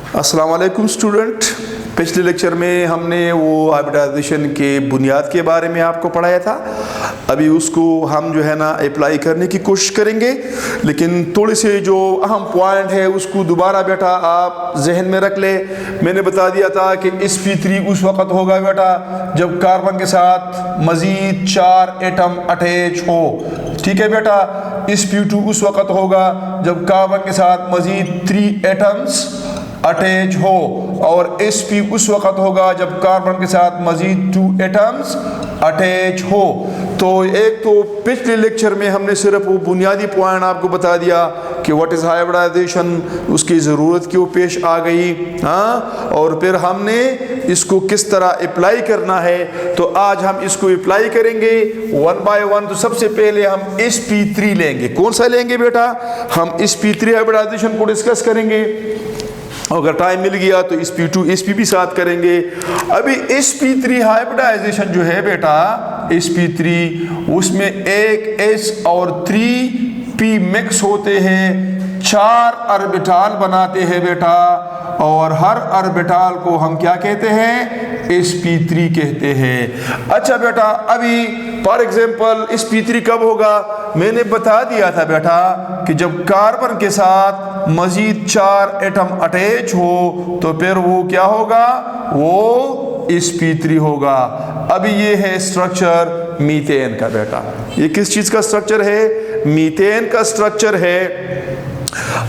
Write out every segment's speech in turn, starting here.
अस्सलाम वालेकुम स्टूडेंट। पिछले लेक्चर में हमने वो हाइब्रिडाइजेशन के बुनियाद के बारे में आपको पढ़ाया था। अभी उसको हम जो है ना अप्लाई करने की कोशिश करेंगे, लेकिन थोड़े से जो अहम पॉइंट है उसको दोबारा बेटा आप जहन में रख ले। मैंने बता दिया था कि sp3 उस वक़्त होगा बेटा जब कार्बन के साथ मज़ीद 4 एटम अटैच हो। ठीक है बेटा। sp2 उस वक़्त होगा जब कार्बन के साथ मज़ीद 3 एटम्स अटैच हो, और sp उस वक़्त होगा जब कार्बन के साथ मज़ीद 2 एटम्स अटैच हो। तो एक तो पिछले लेक्चर में हमने सिर्फ वो बुनियादी पॉइंट आपको बता दिया कि व्हाट इज़ हाइब्रिडाइजेशन, उसकी ज़रूरत क्यों पेश आ गई, हाँ, और फिर हमने इसको किस तरह अप्लाई करना है। तो आज हम इसको अप्लाई करेंगे वन बाय वन। तो सबसे पहले हम sp3 लेंगे। कौन सा लेंगे बेटा? हम sp3 हाइब्रिडाइजेशन को डिस्कस करेंगे। अगर टाइम मिल गया तो sp2 sp भी साथ करेंगे। अभी sp3 हाइब्रिडाइजेशन जो है बेटा, sp3 उसमें एक s और 3 p मिक्स होते हैं, 4 ऑर्बिटल बनाते हैं बेटा, और हर ऑर्बिटल को हम क्या कहते हैं? sp3 कहते हैं। अच्छा बेटा, अभी फॉर एग्जांपल sp3 कब होगा? मैंने बता दिया था बेटा कि जब कार्बन के साथ मजीद 4 एटम अटैच हो तो फिर वो क्या होगा? वो sp3 होगा। अभी ये है स्ट्रक्चर मीथेन का बेटा। ये किस चीज का स्ट्रक्चर है? मीथेन का स्ट्रक्चर है।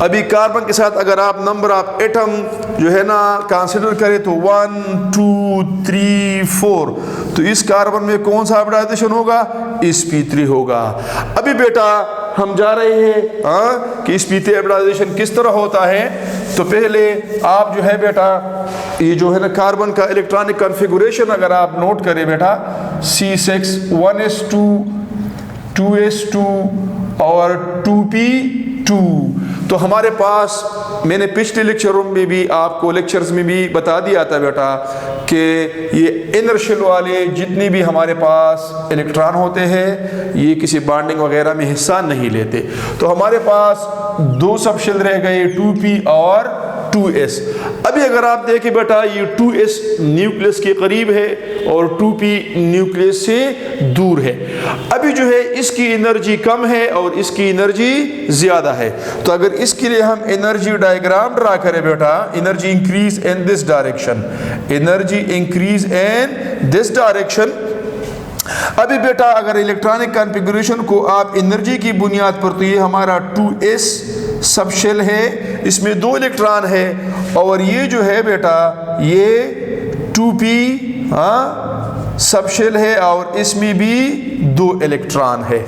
अभी कार्बन के साथ अगर आप नंबर ऑफ एटम जो है ना कंसीडर करें तो 1 2 3 4, तो इस कार्बन में कौन सा हाइब्रिडाइजेशन होगा? sp3 होगा। अभी बेटा हम जा रहे हैं कि sp3 हाइब्रिडाइजेशन किस तरह होता है। तो पहले आप जो है बेटा ये जो है ना कार्बन का इलेक्ट्रॉनिक कॉन्फ़िगरेशन अगर आप नोट करें बेटा, C6 1s2 2s2 और 2p2। तो हमारे पास मैंने पिछले लेक्चरों में भी आपको लेक्चर्स में भी बता दिया था बेटा कि ये इनर शेल वाले जितने भी हमारे पास इलेक्ट्रॉन होते हैं ये किसी बॉन्डिंग वगैरह में हिस्सा नहीं लेते। तो हमारे पास 2 सब शेल रह गए, 2p और 2s। अभी अगर आप देखें बेटा ये 2s न्यूक्लियस के करीब है और 2p न्यूक्लियस से दूर है। अभी जो है इसकी एनर्जी कम है और इसकी एनर्जी ज़्यादा है। तो अगर इसके लिए हम एनर्जी डायग्राम ड्रा करें बेटा, energy increase in this direction, energy increase in this direction. अभी बेटा अगर इलेक्ट्रॉनिक कॉन्फ़िगरेशन को आप एनर्जी की बुनियाद पर, तो ये हमारा 2s सब शेल है, इसमें 2 इलेक्ट्रॉन है, और ये जो है बेटा ये 2p सब शेल है और इसमें भी 2 इलेक्ट्रॉन है।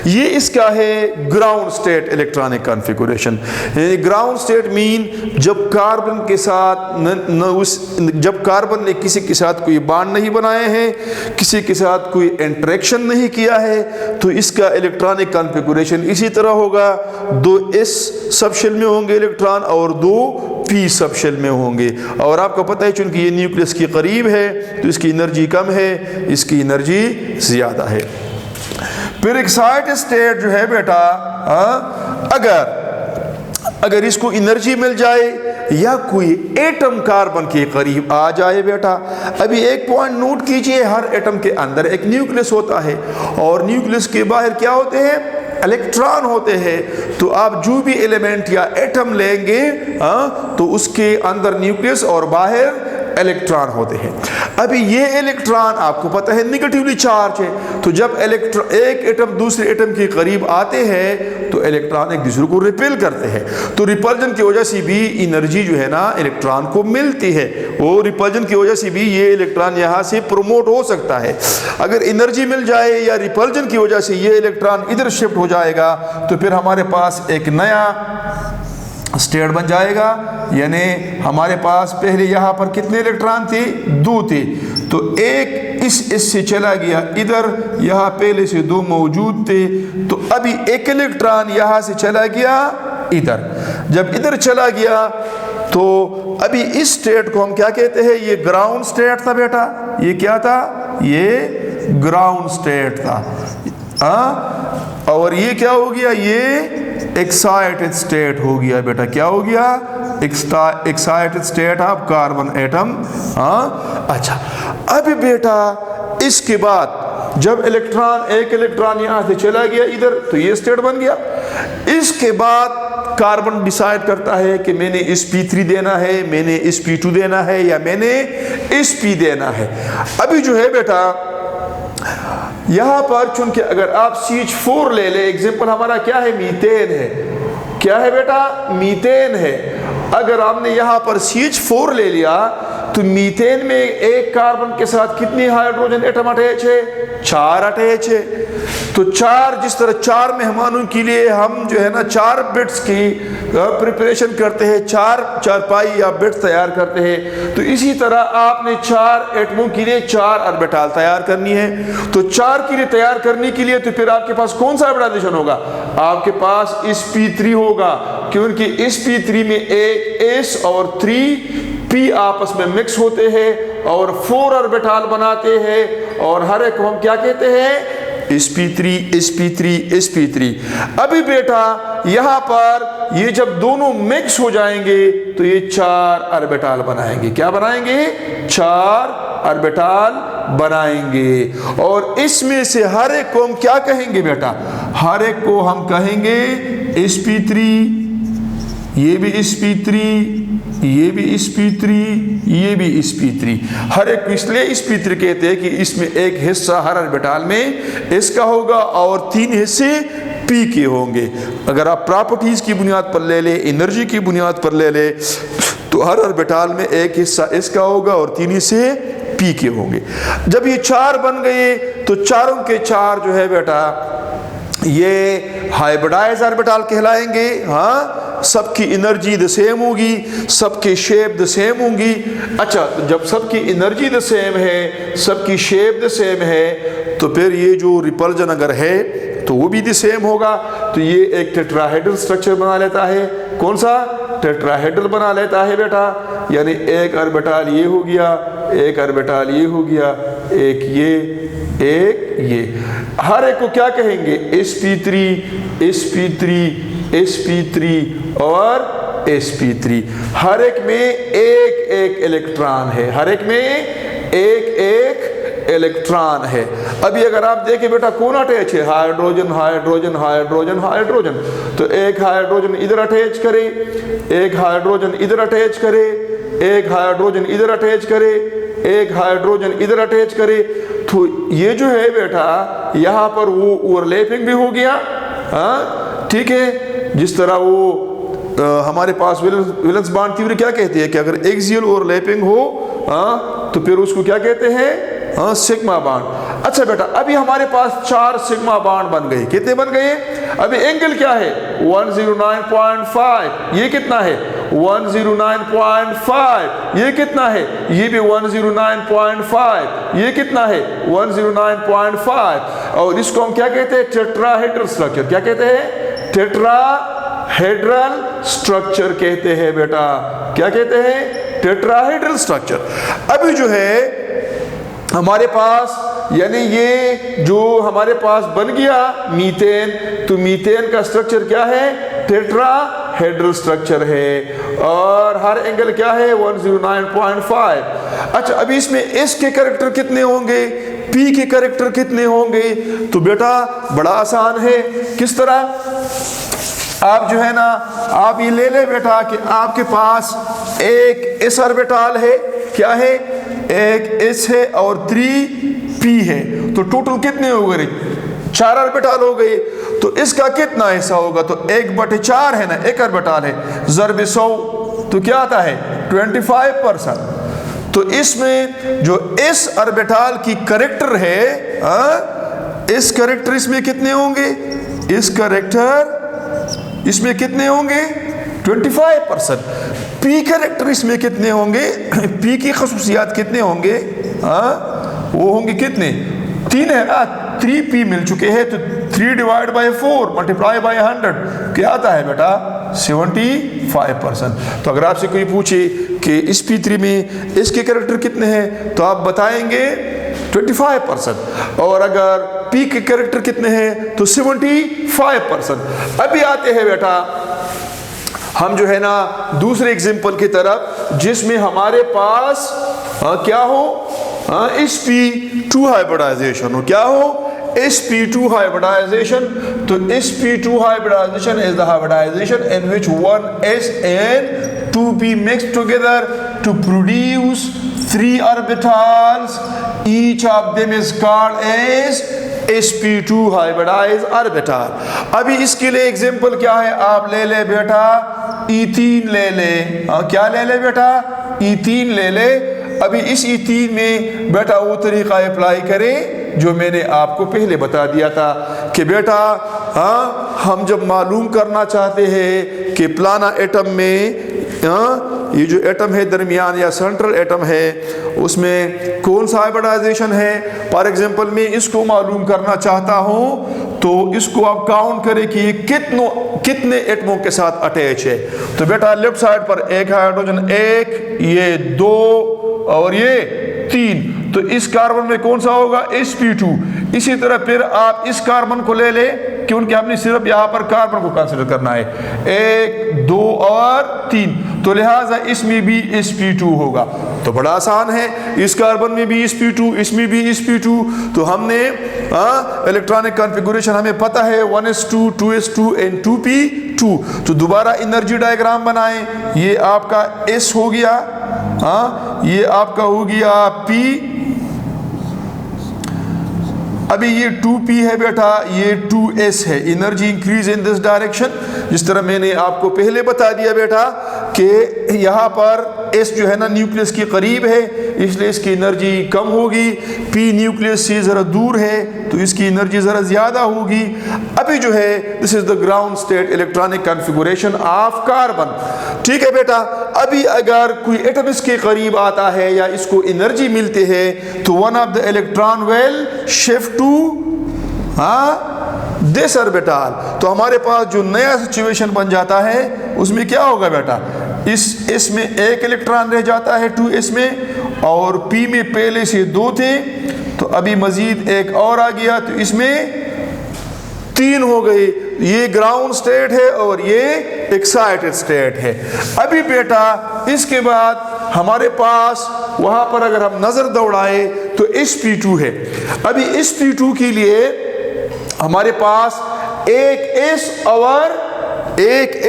ये इसका है ground state electronic configuration. Ground state mean जब कार्बन के साथ जब कार्बन ने किसी के साथ कोई बॉन्ड नहीं बनाए हैं, किसी के साथ कोई इंटरेक्शन नहीं किया है, तो इसका इलेक्ट्रॉनिक कॉन्फ़िगरेशन इसी तरह होगा। 2s सब शेल में होंगे इलेक्ट्रॉन और 2p सब शेल में होंगे। और आपको पता है चूंकि ये न्यूक्लियस के करीब है तो इसकी एनर्जी कम है, इसकी एनर्जी ज़्यादा है। फिर एक्साइटेड स्टेट जो है बेटा, अगर इसको एनर्जी मिल जाए या कोई एटम कार्बन के करीब आ जाए बेटा। अभी एक पॉइंट नोट कीजिए, हर एटम के अंदर एक न्यूक्लियस होता है और न्यूक्लियस के बाहर क्या होते हैं? इलेक्ट्रॉन होते हैं। तो आप जो भी एलिमेंट या एटम लेंगे तो उसके अंदर न्यूक्लियस और बाहर इलेक्ट्रॉन होते हैं। अभी ये इलेक्ट्रॉन आपको पता है निगेटिवली चार्ज है, तो जब एक एटम दूसरे एटम के करीब आते हैं तो इलेक्ट्रॉन एक दूसरे को रिपेल करते हैं। तो रिपल्जन की वजह से भी एनर्जी जो है ना इलेक्ट्रॉन को मिलती है, वो रिपल्जन की वजह से भी ये इलेक्ट्रॉन यहाँ से प्रोमोट हो सकता है। अगर एनर्जी मिल जाए या रिपल्जन की वजह से ये इलेक्ट्रॉन इधर शिफ्ट हो जाएगा तो फिर हमारे पास एक नया स्टेट बन जाएगा। यानी हमारे पास पहले यहाँ पर कितने इलेक्ट्रॉन थे? 2 थे, तो एक इस से चला गया इधर, यहाँ पहले से 2 मौजूद थे, तो अभी एक इलेक्ट्रॉन यहाँ से चला गया इधर। जब इधर चला गया तो अभी इस स्टेट को हम क्या कहते हैं? ये ग्राउंड स्टेट था बेटा। ये क्या था? ये ग्राउंड स्टेट था। और ये क्या हो गया? ये एक्साइटेड स्टेट हो गया बेटा। क्या हो गया? Excited state of carbon atom. हाँ, अच्छा, अभी बेटा इसके बाद जब एक इलेक्ट्रॉन यहां से चला गया इधर, तो ये स्टेट बन गया। इसके बाद कार्बन डिसाइड करता है कि मैंने इस P3 देना है, मैंने इस P2 देना है, या मैंने इस P देना है। अभी जो है बेटा यहां पर चूंकि अगर आप CH4 ले ले, एग्जांपल हमारा क्या है, मीथेन है। क्या है बेटा, मीथेन है। अगर आपने यहां पर CH4 ले लिया तो मीथेन में एक कार्बन के साथ कितनी हाइड्रोजन एटम अटैच है, 4 अटैच है। तो 4, जिस तरह 4 मेहमानों के लिए हम जो है ना 4 बिट्स की प्रिपरेशन करते हैं, 4 पाई या बिट्स तैयार करते हैं, तो इसी तरह आपने 4 एटमों के लिए 4 ऑर्बिटल तैयार करनी है। तो 4 के लिए तैयार करने के लिए तो फिर आपके पास कौन सा हाइब्रिडाइजेशन होगा, आपके पास इस P3 होगा, क्योंकि इस P3 में एक S और 3 P आपस में मिक्स होते हैं और 4 ऑर्बिटल बनाते हैं, और हर एक को हम क्या कहते हैं, sp3 sp3 sp3। अभी बेटा यहां पर ये जब दोनों मिक्स हो जाएंगे तो ये 4 ऑर्बिटल बनाएंगे। क्या बनाएंगे, 4 ऑर्बिटल बनाएंगे। और इसमें से हर एक को हम क्या कहेंगे बेटा, हर एक को हम कहेंगे sp3, ये भी sp3, ये भी sp3, ये भी sp3। हर एक इसलिए sp3 कहते हैं कि इसमें एक हिस्सा हर ऑर्बिटल में इसका होगा और 3 हिस्से p के होंगे। अगर आप प्रॉपर्टीज की बुनियाद पर ले ले, एनर्जी की बुनियाद पर ले ले, तो हर ऑर्बिटल में एक हिस्सा इसका होगा और 3 हिस्से p के होंगे। जब ये 4 बन गए तो चारों के 4 जो है बेटा ये हाइब्रिडाइज ऑर्बिटल कहलाएंगे। हाँ, सबकी एनर्जी द सेम होगी, सबकी शेप द सेम होंगी। अच्छा, जब सबकी एनर्जी द सेम है, सबकी शेप द सेम है, तो फिर ये जो रिपल्जन अगर है तो वो भी द सेम होगा। तो ये एक टेट्राहेड्रल स्ट्रक्चर बना लेता है। कौन सा, टेट्राहेड्रल बना लेता है बेटा। यानी एक ऑर्बिटल ये हो गया, एक ऑर्बिटल ये हो गया, एक ये। हर एक को क्या कहेंगे, sp3 sp3 sp3 और sp3। हर एक में एक इलेक्ट्रॉन है, हर एक में एक इलेक्ट्रॉन है। अभी अगर आप देखें बेटा कौन अटैच है, हाइड्रोजन हाइड्रोजन हाइड्रोजन हाइड्रोजन। तो एक हाइड्रोजन इधर अटैच करे, एक हाइड्रोजन इधर अटैच करे, एक हाइड्रोजन इधर अटैच करे, एक हाइड्रोजन इधर अटैच करे। तो ये जो है बेटा यहाँ पर वो ओवरलैपिंग भी हो गया। हाँ, ठीक है। जिस तरह वो हमारे पास वैलेंस बॉन्ड थ्योरी क्या कहती है कि अगर एक्सियल ओवरलैपिंग हो, हाँ, तो फिर उसको क्या कहते हैं, हाँ, सिग्मा बॉन्ड। अच्छा बेटा, अभी हमारे पास 4 सिग्मा बॉन्ड बन गए। कितने बन गए, अभी एंगल क्या है, 109.5। ये कितना है, 109.5। ये कितना है, ये भी 109.5। ये कितना है, 109.5। और इसको हम क्या कहते हैं, टेट्राहेड्रल स्ट्रक्चर। क्या कहते हैं, टेट्राहेड्रल स्ट्रक्चर कहते हैं बेटा। क्या कहते हैं, टेट्राहेड्रल स्ट्रक्चर। अभी जो है हमारे पास, यानी ये जो हमारे पास बन गया मीथेन, तो मीथेन का स्ट्रक्चर क्या है, टेट्राहेड्रल स्ट्रक्चर है। और हर एंगल क्या है, 109.5। अच्छा, अभी इसमें S के कैरेक्टर कितने होंगे, P के कैरेक्टर कितने होंगे। तो बेटा बड़ा आसान है। किस तरह, आप जो है ना, आप ये ले ले बेटा कि आपके पास एक S ऑर्बिटल है, क्या है, एक S है और 3p है। तो टोटल कितने हो गए, 4 ऑर्बिटल हो गए। तो इसका कितना हिस्सा होगा, तो 1/4 है ना, एक ऑर्बिटल है, ज़रब 100 तो क्या आता है, 25%। तो इसमें जो इस ऑर्बिटल की कैरेक्टर है, इस कैरेक्टर इसमें कितने होंगे, इस कैरेक्टर इसमें कितने होंगे, 25%। पी कैरेक्टर इसमें कितने होंगे, पी की खसूसियात कितने होंगे, वो होंगे कितने, 3 है ना, 3p मिल चुके हैं। तो 3/4 मल्टीप्लाई बाय 100 क्या आता है बेटा, 75%। तो अगर आपसे कोई पूछे कि इस p3 में इसके कैरेक्टर कितने हैं, तो आप बताएंगे 25%। और अगर p के कैरेक्टर कितने हैं तो 75%। अभी आते हैं बेटा हम जो है ना दूसरे एग्जांपल की तरफ, जिसमें हमारे पास क्या हो, sp2 हाइब्रिडाइजेशन हो। क्या हो, sp2 hybridization। तो sp2 hybridization is the hybridization in which one s and 2p mixed together to produce 3 orbitals. Each of them is called as sp2 hybridized orbital। अभी इसके लिए एग्जांपल क्या है, आप ले ले बेटा E3 ले ले। क्या ले ले बेटा, E3 ले ले। अभी इस E3 में बेटा वो तरीका अप्लाई करें जो मैंने आपको पहले बता दिया था कि बेटा हम जब मालूम करना चाहते हैं कि प्लाना एटम में ये जो एटम है दरमियान या सेंट्रल एटम है उसमें कौन सा हाइब्रिडाइजेशन है, फॉर एग्जांपल मैं इसको मालूम करना चाहता हूँ तो इसको आप काउंट करें कि ये कितने एटमों के साथ अटैच है। तो बेटा लेफ्ट साइड पर एक हाइड्रोजन, एक, ये 2 और ये 3, तो इस कार्बन में कौन सा होगा, sp2। इसी तरह फिर आप इस कार्बन को ले ले क्योंकि हमने सिर्फ यहाँ पर कार्बन को कंसीडर करना है, 1, 2 और 3, तो लिहाजा इसमें भी sp2 होगा। तो बड़ा आसान है, इस कार्बन में भी sp2, इसमें भी sp2। तो हमने इलेक्ट्रॉनिक कॉन्फ़िगरेशन हमें पता है 1s2, 2s2 एंड 2p2। तो दोबारा एनर्जी डायग्राम बनाएं, ये आपका s हो गया, ये आपका हो गया p, अभी ये 2p है बेटा, ये 2s है। Energy increase in this direction, जिस तरह मैंने आपको पहले बता दिया बेटा कि यहाँ पर s जो है ना न्यूक्लियस के करीब है इसलिए इसकी एनर्जी कम होगी, p न्यूक्लियस से ज़रा दूर है तो इसकी एनर्जी ज़रा ज़्यादा होगी। अभी जो है this is the ground state electronic configuration of carbon. ठीक है बेटा, अभी अगर कोई एटम इसके करीब आता है या इसको एनर्जी मिलती है तो one of the electron will shift to this orbital. तो हमारे पास जो नया सिचुएशन बन जाता है उसमें क्या होगा बेटा, इस में एक इलेक्ट्रॉन रह जाता है 2s में, और p में पहले से 2 थे तो अभी मजीद एक और आ गया तो इसमें 3 हो गए। ये ग्राउंड स्टेट है और ये एक्साइटेड स्टेट है। अभी बेटा इसके बाद हमारे पास वहां पर अगर हम नजर दौड़ाए तो sp2 है। अभी sp2 के लिए हमारे पास एक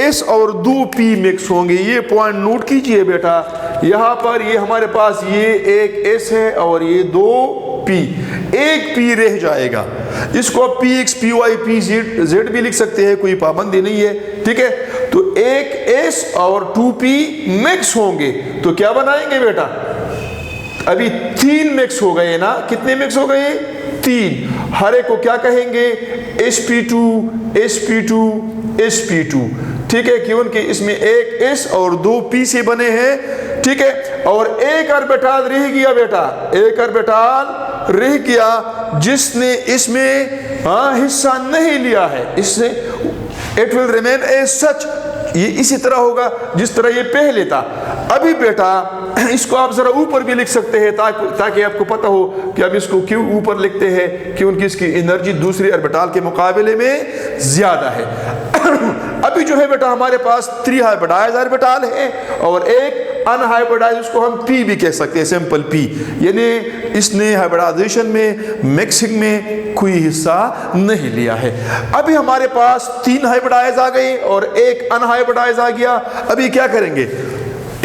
s और 2 p मिक्स होंगे। ये पॉइंट नोट कीजिए बेटा, यहाँ पर ये हमारे पास ये एक s है और ये 2 p, एक p रह जाएगा। इसको आप px, py, pz भी लिख सकते हैं, कोई पाबंदी नहीं है। ठीक है, तो एक s और 2p मिक्स होंगे तो क्या बनाएंगे बेटा, अभी 3 मिक्स हो गए ना, कितने मिक्स हो गए, 3। हर एक को क्या कहेंगे, sp2 sp2 sp2। ठीक है, क्योंकि इसमें एक s और 2 p से बने हैं। ठीक है, और एक ऑर्बिटल रह गया बेटा, एक ऑर्बिटल रह गया जिसने इसमें हिस्सा नहीं लिया है, इससे it will remain as such. ये इसी तरह होगा जिस तरह ये पहले था। अभी बेटा इसको आप जरा ऊपर भी लिख सकते हैं ताकि आपको पता हो कि अब इसको क्यों ऊपर लिखते हैं, क्योंकि इसकी एनर्जी दूसरी ऑर्बिटल के मुकाबले में ज्यादा है। अभी जो है बेटा हमारे पास 3 हाइब्रिडाइज्ड ऑर्बिटल है और एक अनहाइब्रिडाइज्ड, उसको हम p भी कह सकते हैं, सिंपल p, यानी इसने हाइब्रिडाइजेशन में मिक्सिंग में कोई हिस्सा नहीं लिया है। अभी हमारे पास 3 हाइब्रिडाइज्ड आ गए और एक अनहाइब्रिडाइज्ड आ गया। अभी क्या करेंगे,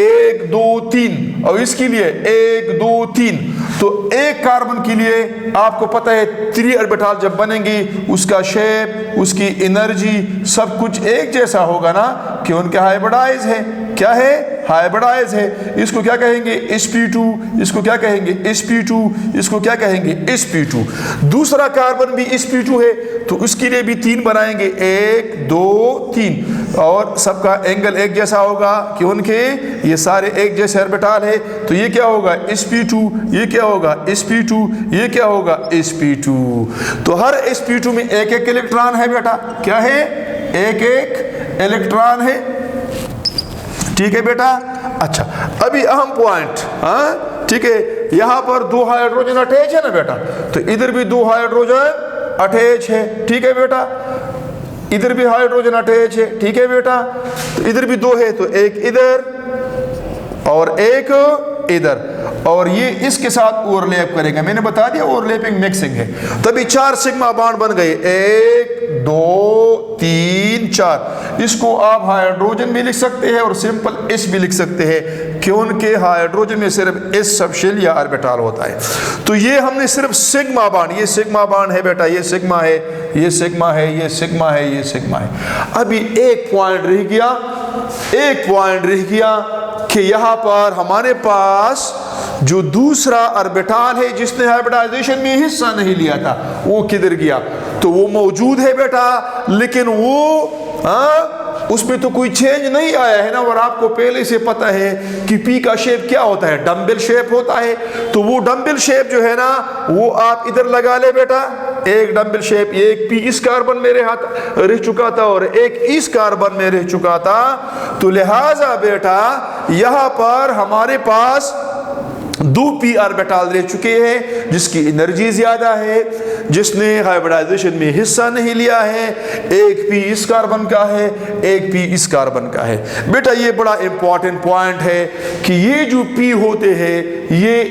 1 2 3, और इसके लिए 1 2 3। तो एक कार्बन के लिए आपको पता है 3 ऑर्बिटल जब बनेंगे उसका शेप, उसकी एनर्जी सब कुछ एक जैसा होगा ना, क्योंकि हाइब्रिडाइज है। क्या है, हाइब्रिडाइज है। इसको क्या कहेंगे, sp2, इसको क्या कहेंगे sp2, इसको क्या कहेंगे sp2। दूसरा कार्बन भी sp2 है तो उसके लिए भी 3 बनाएंगे, 1 2 3, और सबका एंगल एक जैसा होगा क्योंकि ये सारे एक जैसे ऑर्बिटल है। तो ये क्या होगा sp2, ये क्या होगा sp2, ये क्या होगा sp2। तो हर sp2 में एक एक इलेक्ट्रॉन है बेटा, क्या है, एक एक इलेक्ट्रॉन है। ठीक है बेटा, अच्छा अभी अहम पॉइंट, ठीक है, यहाँ पर 2 हाइड्रोजन अटैच है ना बेटा, तो इधर भी 2 हाइड्रोजन अटैच है। ठीक है बेटा, इधर भी हाइड्रोजन अटैच है, ठीक है बेटा। तो इधर भी 2 है, तो एक इधर और एक इधर, और ये इसके साथ ओवरलैप करेगा। मैंने बता दिया ओवरलैपिंग मिक्सिंग है। तभी 4 सिग्मा बॉन्ड बन गए, 1 2 3 4। इसको आप हाइड्रोजन भी लिख सकते हैं और सिंपल S भी लिख सकते हैं, क्योंकि हाइड्रोजन में सिर्फ S सबशेल या ऑर्बिटल होता है। तो ये हमने सिर्फ सिग्मा बॉन्ड, ये सिग्मा बॉन्ड है बेटा, ये सिग्मा है, ये सिग्मा है, ये सिग्मा है, ये सिग्मा है। अभी एक पॉइंट रह गया कि यहाँ पर हमारे पास जो दूसरा ऑर्बिटल है जिसने हाइब्रिडाइजेशन में हिस्सा नहीं लिया था, वो किधर गया? तो वो मौजूद है बेटा, लेकिन वो उसमें तो कोई चेंज नहीं आया है ना। और आपको पहले से पता है कि पी का शेप क्या होता है, डम्बल शेप होता है। तो वो डम्बल शेप जो है ना, वो आप इधर लगा ले बेटा, एक डम्बल शेप, एक पी इस कार्बन में रह चुका था और एक इस कार्बन में रह चुका था। तो लिहाजा बेटा यहाँ पर हमारे पास 2 पी ऑर्बिटल रह चुके हैं, जिसकी एनर्जी ज्यादा है, जिसने हाइब्रिडाइजेशन में हिस्सा नहीं लिया है। एक पी इस कार्बन का है, एक पी इस कार्बन का है। बेटा ये बड़ा इंपॉर्टेंट पॉइंट है कि ये जो पी होते हैं, ये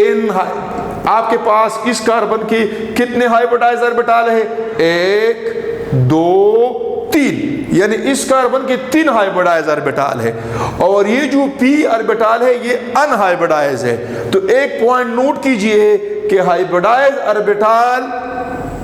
इन आपके पास इस कार्बन के कितने हाइब्रिडाइज ऑर्बिटल है? 1 2 3, यानी इस कार्बन के 3 हाइब्रिडाइज ऑर्बिटल है। और ये जो पी ऑर्बिटल है ये अनहाइब्रिडाइज है। तो एक पॉइंट नोट कीजिए कि हाइब्रिडाइज ऑर्बिटल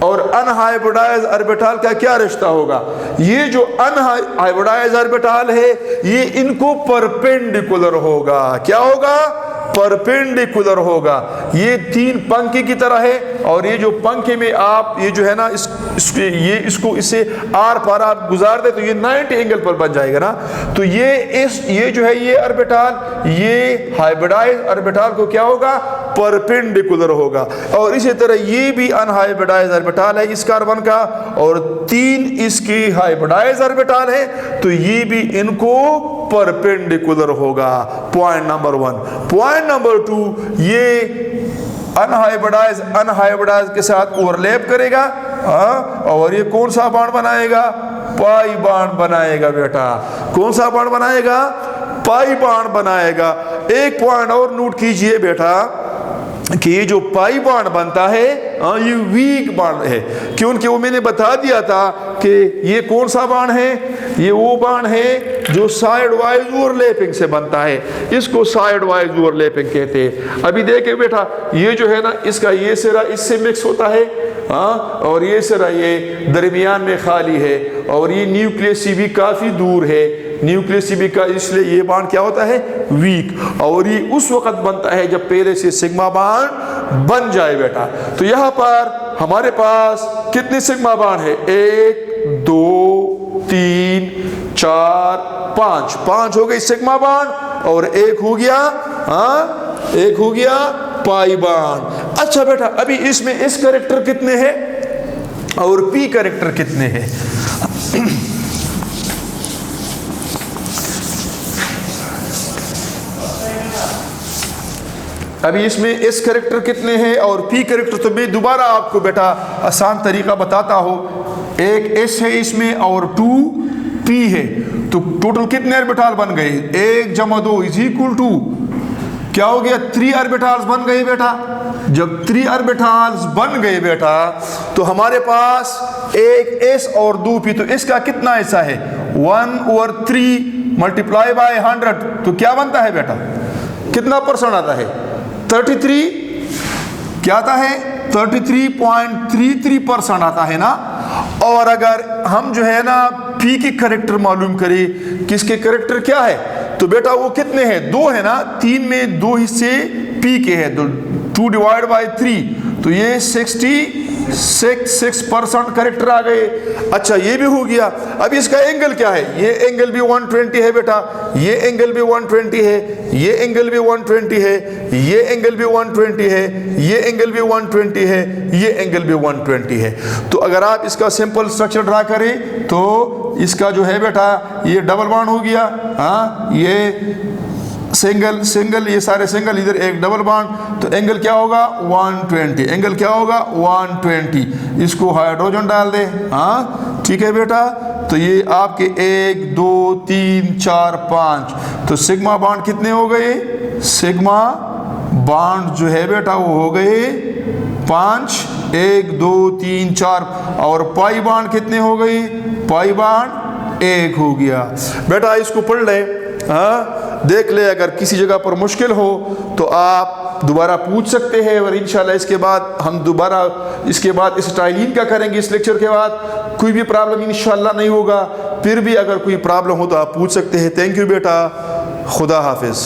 और अनहाइब्रिडाइज ऑर्बिटल का क्या रिश्ता होगा? ये जो अनहाइब्रिडाइज ऑर्बिटल है ये इनको परपेंडिकुलर होगा। क्या होगा? परपेंडिकुलर होगा। ये 3 पंखे की तरह है, और ये जो पंखे में आप ये जो है ना इसको इससे आर पार आप गुजार दे तो ये 90 एंगल पर बन जाएगा ना। तो ये जो है ये ऑर्बिटल, ये हाइब्रिडाइज ऑर्बिटल को क्या होगा? परपेंडिकुलर होगा। और इसी तरह ये भी अनहाइब्रिडाइज ऑर्बिटल है इस कार्बन का, और 3 इसकी हाइब्रिडाइज ऑर्बिटल है, तो ये भी इनको परपेंडिकुलर होगा। Point number 1। पॉइंट नंबर 2, ये अनहाइब्रिडाइज के साथ ओवरलैप करेगा, और ये कौन सा बॉन्ड बनाएगा? पाई बॉन्ड बनाएगा बेटा। कौन सा बॉन्ड बनाएगा? पाई बॉन्ड बनाएगा। एक पॉइंट और नोट कीजिए बेटा कि ये जो पाई बॉन्ड बनता है ये वीक बॉन्ड है, क्योंकि वो मैंने बता दिया था कि ये कौन सा बॉन्ड है? ये वो बॉन्ड है जो साइड वाइज ओवरलैपिंग से बनता है, इसको साइड वाइज ओवरलैपिंग कहते हैं। अभी देखिए बेटा, ये जो है ना इसका ये सिरा इससे मिक्स होता है, और ये सिरा ये दरमियान में खाली है, और ये न्यूक्लियस से भी काफ़ी दूर है, न्यूक्लियस से भी का, इसलिए ये बॉन्ड क्या होता है? वीक। और ये उस वक्त बनता है जब पहले से सिग्मा बॉन्ड बन जाए बेटा। तो यहाँ पर हमारे पास कितने सिग्मा बॉन्ड है? 1 2 3 4 5। 5 हो गई सिग्मा बॉन्ड, और एक हो गया एक हो गया पाई बॉन्ड। अच्छा बेटा, अभी इसमें इस कैरेक्टर कितने हैं और पी कैरेक्टर कितने हैं? अभी इसमें एस कैरेक्टर कितने हैं और पी कैरेक्टर, तो मैं दोबारा आपको बेटा आसान तरीका बताता हूँ। एक एस है इसमें और 2 पी है, तो टोटल कितने ऑर्बिटल बन गए? 1 + 2 = क्या हो गया? 3 ऑर्बिटल्स बन गए बेटा। जब 3 ऑर्बिटल्स बन गए बेटा, तो हमारे पास एक एस और 2 पी, तो इसका कितना हिस्सा है? 1/3 × 100, तो क्या बनता है बेटा? कितना परसेंट आता है? 33। क्या आता है? 33.33% आता है ना। और अगर हम जो है ना पी के कैरेक्टर मालूम करें, किसके कैरेक्टर क्या है, तो बेटा वो कितने हैं? 2 है ना। 3 में 2 हिस्से पी के हैं, 2 / 3, तो ये 66% कैरेक्टर आ गए। अच्छा ये भी हो गया। अब इसका एंगल क्या है? ये एंगल भी 120 है बेटा, ये एंगल भी 120 है, ये एंगल भी 120 है, ये एंगल भी 120 है, ये एंगल भी 120 है, ये एंगल भी 120 है। तो अगर आप इसका सिंपल स्ट्रक्चर ड्रा करें तो इसका जो है बेटा ये डबल बॉन्ड हो गया, ये सिंगल सिंगल, ये सारे सिंगल, इधर एक डबल बॉन्ड, तो एंगल क्या होगा 120, एंगल क्या होगा 120। इसको हाइड्रोजन डाल दे। हाँ ठीक है बेटा, तो ये आपके 1 2 3 4 5, तो सिग्मा बॉन्ड कितने हो गए, सिग्मा बॉन्ड जो है बेटा वो हो गए 5, 1 2 3 4, और पाई बॉन्ड कितने हो गए, पाई बॉन्ड 1 हो गया। बेटा इसको पढ़ ले, हाँ देख ले, अगर किसी जगह पर मुश्किल हो तो आप दोबारा पूछ सकते हैं, और इंशाल्लाह इसके बाद हम दोबारा इसके बाद इस टाइलिन का करेंगे। इस लेक्चर के बाद कोई भी प्रॉब्लम इंशाल्लाह नहीं होगा, फिर भी अगर कोई प्रॉब्लम हो तो आप पूछ सकते हैं। थैंक यू बेटा, खुदा हाफिज़।